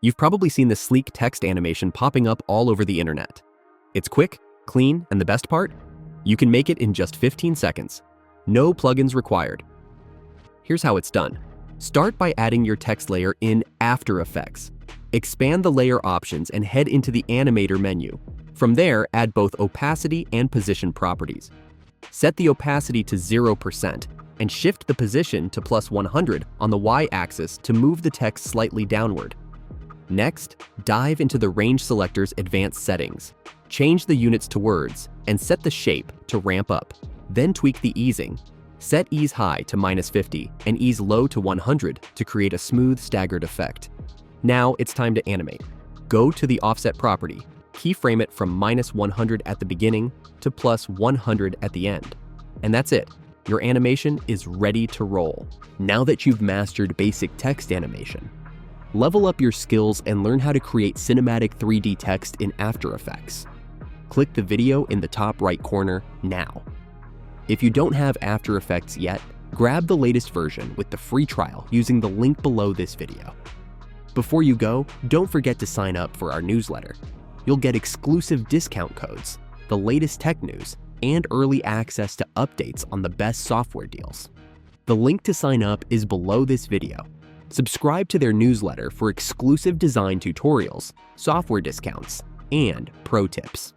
You've probably seen the sleek text animation popping up all over the internet. It's quick, clean, and the best part? You can make it in just 15 seconds. No plugins required. Here's how it's done. Start by adding your text layer in After Effects. Expand the layer options and head into the Animator menu. From there, add both opacity and position properties. Set the opacity to 0% and shift the position to +100 on the Y-axis to move the text slightly downward. Next, dive into the Range Selector's advanced settings. Change the units to words and set the shape to ramp up. Then tweak the easing. Set ease high to -50 and ease low to 100 to create a smooth, staggered effect. Now it's time to animate. Go to the Offset property. Keyframe it from -100 at the beginning to +100 at the end. And that's it. Your animation is ready to roll. Now that you've mastered basic text animation, level up your skills and learn how to create cinematic 3D text in After Effects. Click the video in the top right corner now. If you don't have After Effects yet, grab the latest version with the free trial using the link below this video. Before you go, don't forget to sign up for our newsletter. You'll get exclusive discount codes, the latest tech news, and early access to updates on the best software deals. The link to sign up is below this video. Subscribe to their newsletter for exclusive design tutorials, software discounts, and pro tips.